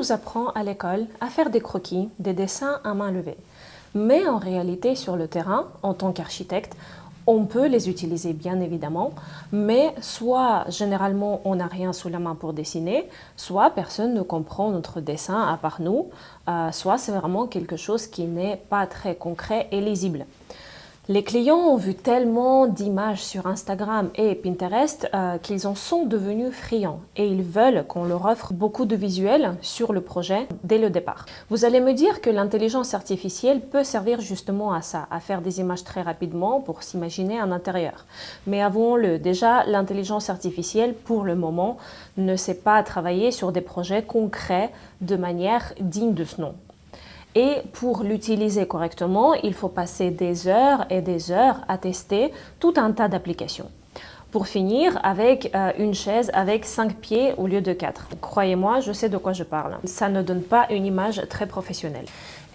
vous apprend à l'école à faire des croquis, des dessins à main levée. Mais en réalité, sur le terrain, en tant qu'architecte, on peut les utiliser bien évidemment, mais soit généralement on n'a rien sous la main pour dessiner, soit personne ne comprend notre dessin à part nous, soit c'est vraiment quelque chose qui n'est pas très concret et lisible. Les clients ont vu tellement d'images sur Instagram et Pinterest qu'ils en sont devenus friands et ils veulent qu'on leur offre beaucoup de visuels sur le projet dès le départ. Vous allez me dire que l'intelligence artificielle peut servir justement à ça, à faire des images très rapidement pour s'imaginer un intérieur. Mais avouons-le, déjà l'intelligence artificielle pour le moment ne sait pas travailler sur des projets concrets de manière digne de ce nom. Et pour l'utiliser correctement, il faut passer des heures et des heures à tester tout un tas d'applications. Pour finir avec une chaise avec 5 pieds au lieu de 4. Croyez-moi, je sais de quoi je parle. Ça ne donne pas une image très professionnelle.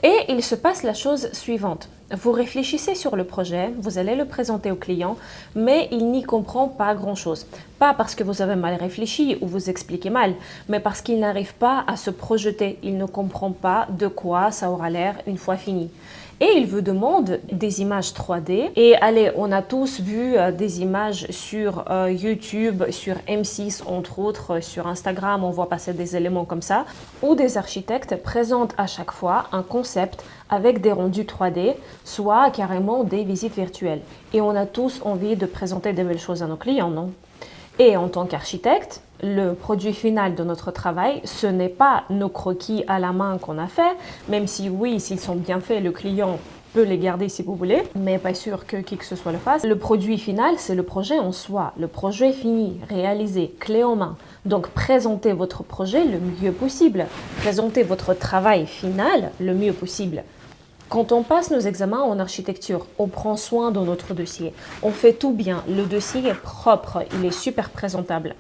Et il se passe la chose suivante. Vous réfléchissez sur le projet, vous allez le présenter au client, mais il n'y comprend pas grand-chose. Pas parce que vous avez mal réfléchi ou vous expliquez mal, mais parce qu'il n'arrive pas à se projeter. Il ne comprend pas de quoi ça aura l'air une fois fini. Et il vous demande des images 3D. Et allez, on a tous vu des images sur YouTube, sur M6 entre autres, sur Instagram, on voit passer des éléments comme ça, où des architectes présentent à chaque fois un concept avec des rendus 3D, soit carrément des visites virtuelles. Et on a tous envie de présenter des belles choses à nos clients, non? Et en tant qu'architecte, le produit final de notre travail, ce n'est pas nos croquis à la main qu'on a fait, même si oui, s'ils sont bien faits, le client peut les garder si vous voulez, mais pas sûr que qui que ce soit le fasse. Le produit final, c'est le projet en soi, le projet fini, réalisé, clé en main. Donc présentez votre projet le mieux possible, présentez votre travail final le mieux possible. Quand on passe nos examens en architecture, on prend soin de notre dossier, on fait tout bien, le dossier est propre, il est super présentable.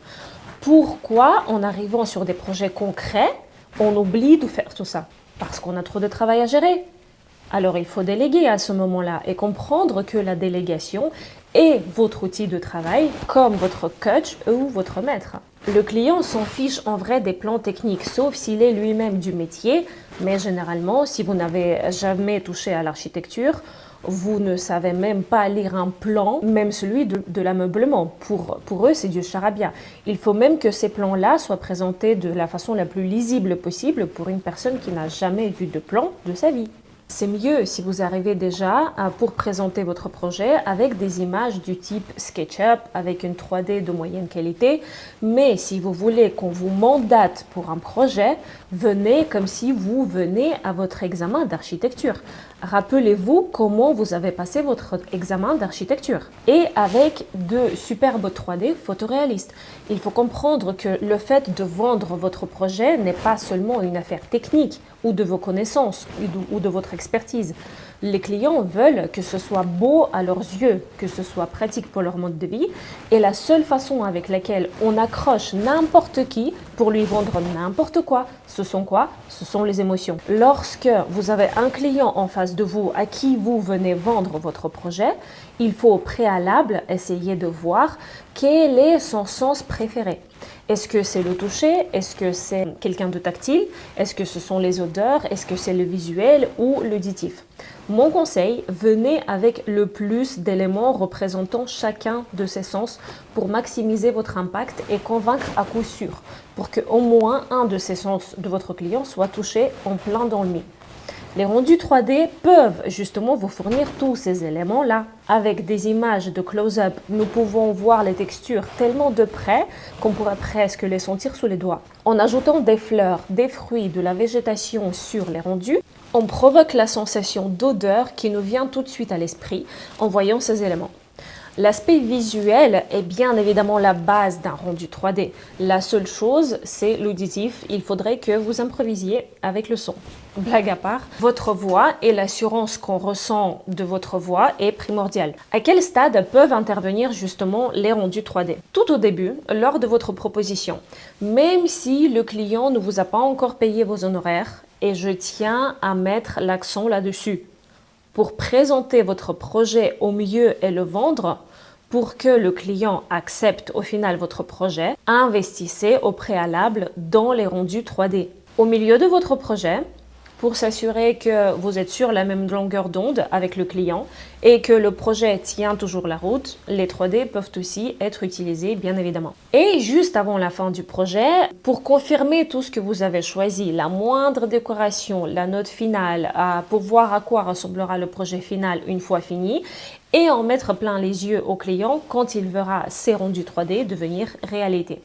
Pourquoi, en arrivant sur des projets concrets, on oublie de faire tout ça? Parce qu'on a trop de travail à gérer. Alors il faut déléguer à ce moment-là et comprendre que la délégation est votre outil de travail comme votre coach ou votre maître. Le client s'en fiche en vrai des plans techniques, sauf s'il est lui-même du métier, mais généralement, si vous n'avez jamais touché à l'architecture, vous ne savez même pas lire un plan, même celui de l'ameublement. Pour eux, c'est du charabia. Il faut même que ces plans-là soient présentés de la façon la plus lisible possible pour une personne qui n'a jamais vu de plan de sa vie. C'est mieux si vous arrivez déjà pour présenter votre projet avec des images du type SketchUp, avec une 3D de moyenne qualité. Mais si vous voulez qu'on vous mandate pour un projet, venez comme si vous venez à votre examen d'architecture. Rappelez-vous comment vous avez passé votre examen d'architecture. Et avec de superbes 3D photoréalistes. Il faut comprendre que le fait de vendre votre projet n'est pas seulement une affaire technique ou de vos connaissances ou de votre expertise. Les clients veulent que ce soit beau à leurs yeux, que ce soit pratique pour leur mode de vie. Et la seule façon avec laquelle on accroche n'importe qui pour lui vendre n'importe quoi, ce sont quoi? Ce sont les émotions. Lorsque vous avez un client en face de vous à qui vous venez vendre votre projet, il faut au préalable essayer de voir quel est son sens préféré. Est-ce que c'est le toucher? Est-ce que c'est quelqu'un de tactile? Est-ce que ce sont les odeurs? Est-ce que c'est le visuel ou l'auditif? Mon conseil, venez avec le plus d'éléments représentant chacun de ces sens pour maximiser votre impact et convaincre à coup sûr, pour qu'au moins un de ces sens de votre client soit touché en plein dans le mille. Les rendus 3D peuvent justement vous fournir tous ces éléments-là. Avec des images de close-up, nous pouvons voir les textures tellement de près qu'on pourrait presque les sentir sous les doigts. En ajoutant des fleurs, des fruits, de la végétation sur les rendus, on provoque la sensation d'odeur qui nous vient tout de suite à l'esprit en voyant ces éléments. L'aspect visuel est bien évidemment la base d'un rendu 3D. La seule chose, c'est l'auditif. Il faudrait que vous improvisiez avec le son. Blague à part, votre voix et l'assurance qu'on ressent de votre voix est primordiale. À quel stade peuvent intervenir justement les rendus 3D? Tout au début, lors de votre proposition. Même si le client ne vous a pas encore payé vos honoraires, et je tiens à mettre l'accent là-dessus. Pour présenter votre projet au mieux et le vendre, pour que le client accepte au final votre projet, investissez au préalable dans les rendus 3D. Au milieu de votre projet, pour s'assurer que vous êtes sur la même longueur d'onde avec le client et que le projet tient toujours la route, les 3D peuvent aussi être utilisés, bien évidemment. Et juste avant la fin du projet, pour confirmer tout ce que vous avez choisi, la moindre décoration, la note finale, pour voir à quoi ressemblera le projet final une fois fini, et en mettre plein les yeux au client quand il verra ses rendus 3D devenir réalité.